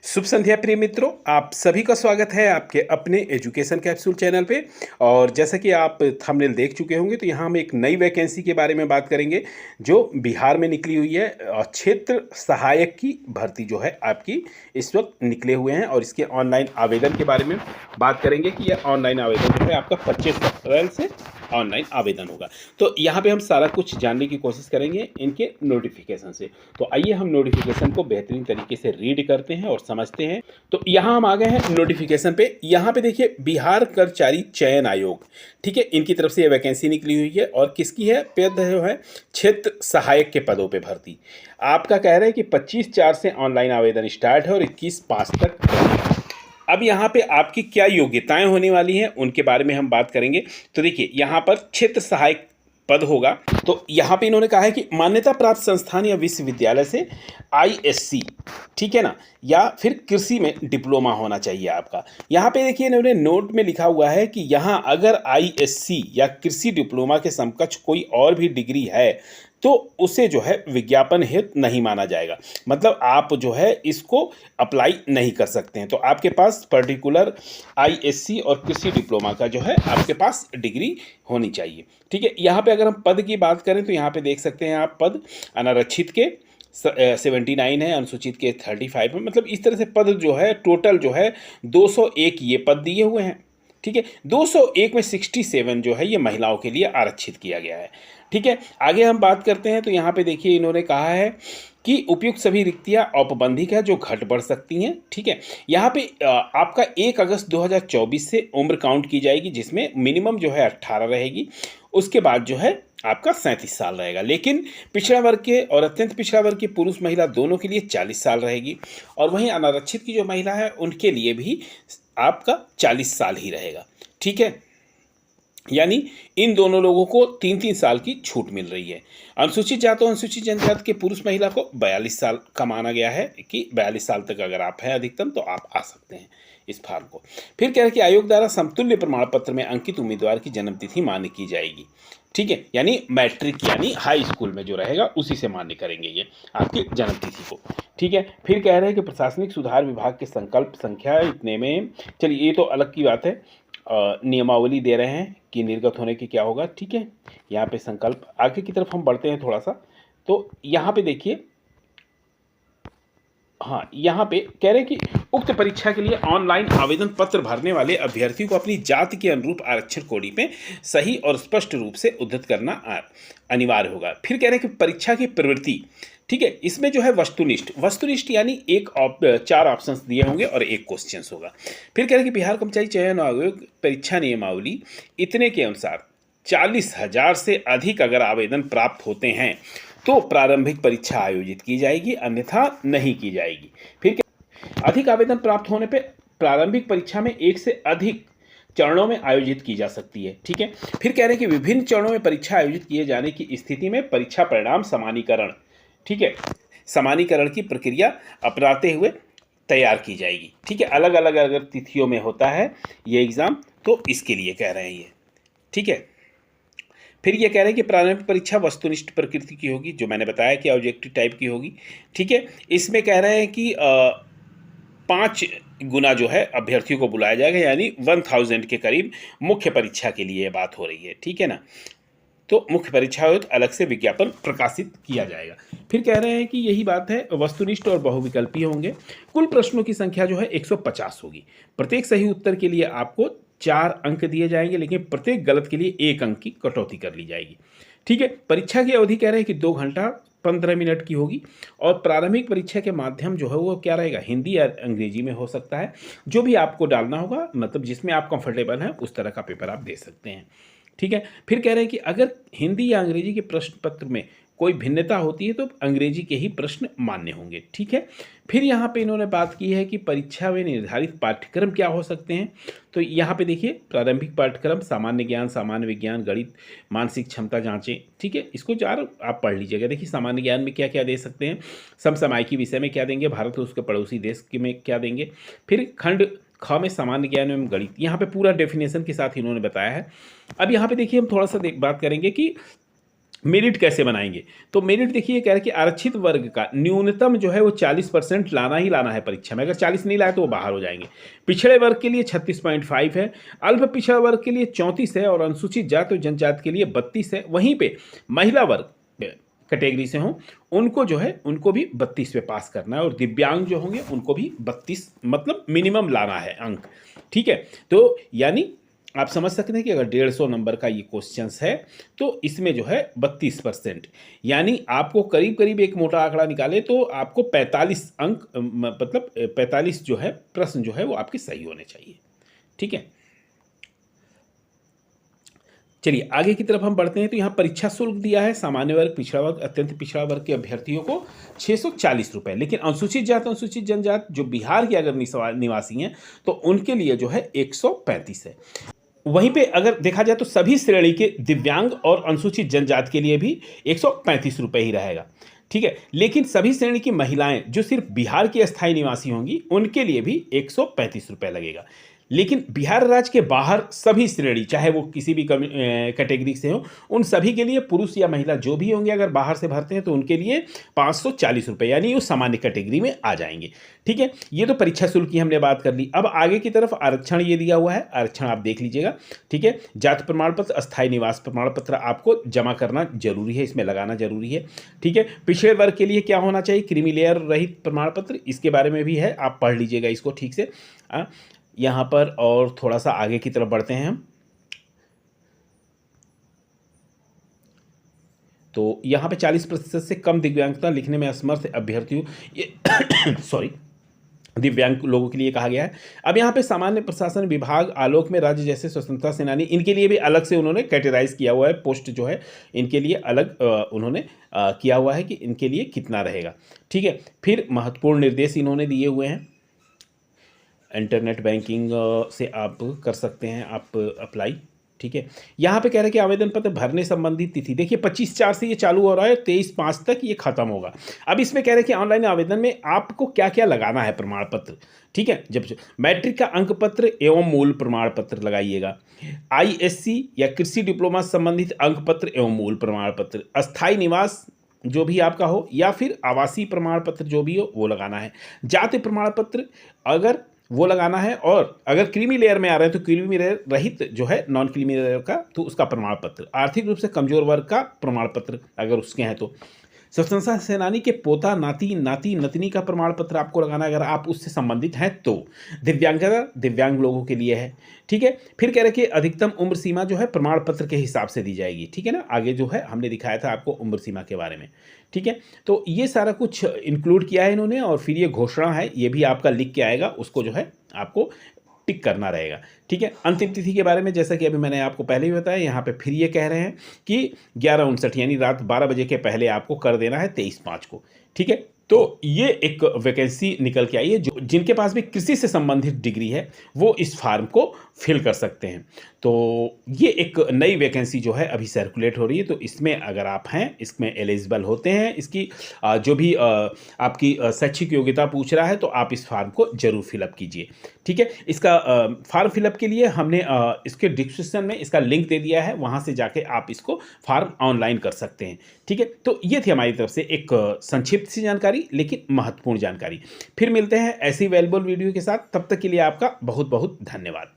शुभ संध्या प्रिय मित्रों, आप सभी का स्वागत है आपके अपने एजुकेशन कैप्सूल चैनल पे। और जैसा कि आप थंबनेल देख चुके होंगे, तो यहाँ हम एक नई वैकेंसी के बारे में बात करेंगे जो बिहार में निकली हुई है। और क्षेत्र सहायक की भर्ती जो है आपकी इस वक्त निकले हुए हैं, और इसके ऑनलाइन आवेदन के बारे में बात करेंगे कि यह ऑनलाइन आवेदन जो है आपका 25 अप्रैल से ऑनलाइन आवेदन होगा। तो यहाँ पे हम सारा कुछ जानने की कोशिश करेंगे इनके नोटिफिकेशन से। तो आइए हम नोटिफिकेशन को बेहतरीन तरीके से रीड करते हैं और समझते हैं। तो यहाँ हम आ गए हैं नोटिफिकेशन पे। यहाँ पे देखिए, बिहार कर्मचारी चयन आयोग, ठीक है, इनकी तरफ से ये वैकेंसी निकली हुई है। और किसकी है? पद जो है क्षेत्र सहायक के पदों पे भर्ती। आपका कह रहे हैं कि 25/4 से ऑनलाइन आवेदन स्टार्ट है और 21/5 तक। अब यहाँ पे आपकी क्या योग्यताएं होने वाली हैं उनके बारे में हम बात करेंगे। तो देखिए, यहाँ पर क्षेत्र सहायक पद होगा। तो यहाँ पे इन्होंने कहा है कि मान्यता प्राप्त संस्थान या विश्वविद्यालय से आईएससी, ठीक है ना, या फिर कृषि में डिप्लोमा होना चाहिए आपका। यहाँ पे देखिए, इन्होंने नोट में लिखा हुआ है कि यहाँ अगर आईएससी या कृषि डिप्लोमा के समकक्ष कोई और भी डिग्री है तो उसे जो है विज्ञापन हेतु नहीं माना जाएगा। मतलब आप जो है इसको अप्लाई नहीं कर सकते हैं। तो आपके पास पर्टिकुलर आईएससी और कृषि डिप्लोमा का जो है आपके पास डिग्री होनी चाहिए, ठीक है। यहाँ पे अगर हम पद की बात करें तो यहाँ पे देख सकते हैं आप पद अनारक्षित के 79 है, अनुसूचित के 35 है। मतलब इस तरह से पद जो है टोटल जो है 201 ये पद दिए हुए हैं, ठीक है। 201 में 67 जो है ये महिलाओं के लिए आरक्षित किया गया है, ठीक है। आगे हम बात करते हैं तो यहाँ पे देखिए, इन्होंने कहा है कि उपयुक्त सभी रिक्तियां औपबंधिक है जो घट बढ़ सकती हैं, ठीक है। यहाँ पे आपका 1 अगस्त 2024 से उम्र काउंट की जाएगी, जिसमें मिनिमम जो है 18 रहेगी। उसके बाद जो है आपका 37 साल रहेगा। लेकिन पिछड़ा वर्ग के और अत्यंत पिछड़ा वर्ग के पुरुष महिला दोनों के लिए 40 साल रहेगी। और वहीं अनारक्षित की जो महिला है उनके लिए भी आपका 40 साल ही रहेगा, ठीक है। यानी इन दोनों लोगों को 3-3 साल की छूट मिल रही है। अनुसूचित जाति और अनुसूचित जनजाति के पुरुष महिला को 42 साल का माना गया है कि 42 साल तक अगर आप हैं अधिकतम तो आप आ सकते हैं इस फॉर्म को। फिर कह रहे कि आयोग द्वारा समतुल्य प्रमाण पत्र में अंकित उम्मीदवार की जन्मतिथि मान्य की जाएगी, ठीक है। यानी मैट्रिक यानी हाई स्कूल में जो रहेगा उसी से मान्य करेंगे ये आपकी जन्मतिथि को, ठीक है। फिर कह रहे हैं कि प्रशासनिक सुधार विभाग के संकल्प संख्या इतने में, चलिए ये तो अलग की बात है, नियमावली दे रहे हैं कि निर्गत होने की क्या होगा, ठीक है। यहाँ पे संकल्प आगे की तरफ हम बढ़ते हैं थोड़ा सा। तो यहाँ पे देखिए, हाँ, यहाँ पे कह रहे हैं कि उक्त परीक्षा के लिए ऑनलाइन आवेदन पत्र भरने वाले अभ्यर्थियों को अपनी जाति के अनुरूप आरक्षण कोटि में सही और स्पष्ट रूप से उद्धृत करना अनिवार्य होगा। फिर कह रहे हैं कि परीक्षा की प्रवृत्ति, ठीक है, इसमें जो है वस्तुनिष्ठ यानी 4 ऑप्शंस दिए होंगे और 1 क्वेश्चन होगा। फिर कह रहे हैं कि बिहार कर्मचारी चयन आयोग परीक्षा नियमावली इतने के अनुसार 40,000 से अधिक अगर आवेदन प्राप्त होते हैं तो प्रारंभिक परीक्षा आयोजित की जाएगी, अन्यथा नहीं की जाएगी। फिर अधिक आवेदन प्राप्त होने पे प्रारंभिक परीक्षा में 1 से अधिक चरणों में आयोजित की जा सकती है, ठीक है। फिर कह रहे हैं कि विभिन्न चरणों में परीक्षा आयोजित किए जाने की स्थिति में परीक्षा परिणाम समानीकरण, ठीक है, समानीकरण की प्रक्रिया अपनाते हुए तैयार की जाएगी, ठीक है। अलग अलग अगर तिथियों में होता है ये एग्ज़ाम तो इसके लिए कह रहे हैं ये, ठीक है। फिर ये कह रहे हैं कि प्रारंभिक परीक्षा वस्तुनिष्ठ प्रकृति की होगी, जो मैंने बताया कि ऑब्जेक्टिव टाइप की होगी, ठीक है। इसमें कह रहे हैं कि 5 गुना जो है अभ्यर्थियों को बुलाया जाएगा, यानी 1000 के करीब मुख्य परीक्षा के लिए बात हो रही है, ठीक है ना। तो मुख्य परीक्षा हो तो अलग से विज्ञापन प्रकाशित किया जाएगा। फिर कह रहे हैं कि यही बात है, वस्तुनिष्ठ और बहुविकल्पीय होंगे। कुल प्रश्नों की संख्या जो है 150 होगी। प्रत्येक सही उत्तर के लिए आपको 4 अंक दिए जाएंगे, लेकिन प्रत्येक गलत के लिए 1 अंक की कटौती कर ली जाएगी, ठीक है। परीक्षा की अवधि कह रहे हैं कि 2 घंटा 15 मिनट की होगी। और प्रारंभिक परीक्षा के माध्यम जो है वो क्या रहेगा, हिंदी या अंग्रेजी में हो सकता है। जो भी आपको डालना होगा, मतलब जिसमें आप कंफर्टेबल हैं उस तरह का पेपर आप दे सकते हैं, ठीक है। फिर कह रहे हैं कि अगर हिंदी या अंग्रेजी के प्रश्न पत्र में कोई भिन्नता होती है तो अंग्रेजी के ही प्रश्न मान्य होंगे, ठीक है। फिर यहाँ पे इन्होंने बात की है कि परीक्षा में निर्धारित पाठ्यक्रम क्या हो सकते हैं। तो यहाँ पे देखिए, प्रारंभिक पाठ्यक्रम सामान्य ज्ञान, सामान्य विज्ञान, गणित, मानसिक क्षमता जांचें, ठीक है। इसको 4 आप पढ़ लीजिएगा। देखिए, सामान्य ज्ञान में क्या क्या दे सकते हैं, समसामयिकी विषय में क्या देंगे, भारत और उसके पड़ोसी देश के में क्या देंगे। फिर खंड ख में सामान्य ज्ञान एवं गणित, यहाँ पे पूरा डेफिनेशन के साथ इन्होंने बताया है। अब यहाँ पे देखिए, हम थोड़ा सा बात करेंगे कि मेरिट कैसे बनाएंगे? तो मेरिट देखिए कह रहे हैं कि आरक्षित वर्ग का न्यूनतम जो है वो 40% लाना ही लाना है परीक्षा में। अगर 40 नहीं लाए तो वो बाहर हो जाएंगे। पिछड़े वर्ग के लिए 36.5 है, अल्प पिछड़ा वर्ग के लिए 34 है और अनुसूचित जाति और जनजाति के लिए 32 है। वहीं पे महिला वर्ग कैटेगरी से हों उनको जो है उनको भी 32 पे पास करना है और दिव्यांग जो होंगे उनको भी 32 मतलब मिनिमम लाना है अंक। ठीक है, तो यानी आप समझ सकते हैं कि अगर 150 नंबर का ये क्वेश्चंस है तो इसमें जो है 32%, यानी आपको करीब करीब एक मोटा आंकड़ा निकाले तो आपको 45 अंक मतलब 45 जो है प्रश्न जो है वो आपके सही होने चाहिए। ठीक है, चलिए आगे की तरफ हम बढ़ते हैं। तो यहाँ परीक्षा शुल्क दिया है सामान्य वर्ग, पिछड़ा वर्ग, अत्यंत पिछड़ा वर्ग के अभ्यर्थियों को 640 रुपये, लेकिन अनुसूचित जाति अनुसूचित जनजाति जो बिहार के अगर निवासी हैं तो उनके लिए जो है 135 है। वहीं पे अगर देखा जाए तो सभी श्रेणी के दिव्यांग और अनुसूचित जनजाति के लिए भी 135 रुपये ही रहेगा। ठीक है, लेकिन सभी श्रेणी की महिलाएं जो सिर्फ बिहार की अस्थायी निवासी होंगी उनके लिए भी 135 रुपये लगेगा। लेकिन बिहार राज्य के बाहर सभी श्रेणी चाहे वो किसी भी कैटेगरी से हो उन सभी के लिए पुरुष या महिला जो भी होंगे अगर बाहर से भरते हैं तो उनके लिए 540 रुपये, यानी वो सामान्य कैटेगरी में आ जाएंगे। ठीक है, ये तो परीक्षा शुल्क की हमने बात कर ली। अब आगे की तरफ आरक्षण ये दिया हुआ है, आरक्षण आप देख लीजिएगा। ठीक है, जाति प्रमाण पत्र, अस्थायी निवास प्रमाण पत्र आपको जमा करना जरूरी है, इसमें लगाना जरूरी है। ठीक है, पिछड़े वर्ग के लिए क्या होना चाहिए, क्रीमी लेयर रहित प्रमाण पत्र, इसके बारे में भी है, आप पढ़ लीजिएगा इसको ठीक से। यहाँ पर और थोड़ा सा आगे की तरफ बढ़ते हैं हम। तो यहाँ पे 40% से कम दिव्यांगता लिखने में असमर्थ अभ्यर्थियों ये सॉरी दिव्यांग लोगों के लिए कहा गया है। अब यहाँ पे सामान्य प्रशासन विभाग, आलोक में राज्य जैसे स्वतंत्रता सेनानी, इनके लिए भी अलग से उन्होंने कैटेगराइज किया हुआ है, पोस्ट जो है इनके लिए अलग उन्होंने किया हुआ है कि इनके लिए कितना रहेगा। ठीक है, फिर महत्वपूर्ण निर्देश इन्होंने दिए हुए हैं। इंटरनेट बैंकिंग से आप कर सकते हैं आप अप्लाई। ठीक है, यहाँ पे कह रहे हैं कि आवेदन पत्र भरने संबंधी तिथि देखिए 25/4 से ये चालू हो रहा है, 23/5 तक ये खत्म होगा। अब इसमें कह रहे हैं कि ऑनलाइन आवेदन में आपको क्या क्या लगाना है प्रमाण पत्र। ठीक है, जब मैट्रिक का अंक पत्र एवं मूल प्रमाण पत्र लगाइएगा, ISC या कृषि डिप्लोमा संबंधित अंक पत्र एवं मूल प्रमाण पत्र, अस्थायी निवास जो भी आपका हो या फिर आवासीय प्रमाण पत्र जो भी हो वो लगाना है, जाति प्रमाण पत्र अगर वो लगाना है, और अगर क्रीमी लेयर में आ रहे हैं तो क्रीमी लेयर रहित जो है नॉन क्रीमी लेयर का तो उसका प्रमाण पत्र, आर्थिक रूप से कमजोर वर्ग का प्रमाण पत्र अगर उसके हैं तो, स्वतंत्रता सेनानी के पोता नाती नाती नतनी का प्रमाण पत्र आपको लगाना अगर आप उससे संबंधित हैं तो, दिव्यांगता दिव्यांग लोगों के लिए है। ठीक है, फिर कह रहे कि अधिकतम उम्र सीमा जो है प्रमाण पत्र के हिसाब से दी जाएगी। ठीक है ना, आगे जो है हमने दिखाया था आपको उम्र सीमा के बारे में। ठीक है, तो ये सारा कुछ इंक्लूड किया है इन्होंने, और फिर ये घोषणा है ये भी आपका लिख के आएगा, उसको जो है आपको टिक करना रहेगा। ठीक है, अंतिम तिथि के बारे में जैसा कि अभी मैंने आपको पहले ही बताया, यहाँ पे फिर ये कह रहे हैं कि 11:59 यानी रात 12 बजे के पहले आपको कर देना है 23/5 को। ठीक है, तो ये एक वैकेंसी निकल के आई है, जो जिनके पास भी कृषि से संबंधित डिग्री है वो इस फार्म को फिल कर सकते हैं। तो ये एक नई वैकेंसी जो है अभी सर्कुलेट हो रही है, तो इसमें अगर आप हैं, इसमें एलिजिबल होते हैं, इसकी जो भी आपकी शैक्षिक योग्यता पूछ रहा है तो आप इस फार्म को जरूर फिलअप कीजिए। ठीक है, इसका फार्म फिलअप के लिए हमने इसके डिस्क्रिप्शन में इसका लिंक दे दिया है, वहाँ से जाके आप इसको फार्म ऑनलाइन कर सकते हैं। ठीक है, तो ये थी हमारी तरफ से एक संक्षिप्त सी जानकारी लेकिन महत्वपूर्ण जानकारी। फिर मिलते हैं ऐसी वैल्यूएबल वीडियो के साथ, तब तक के लिए आपका बहुत बहुत धन्यवाद।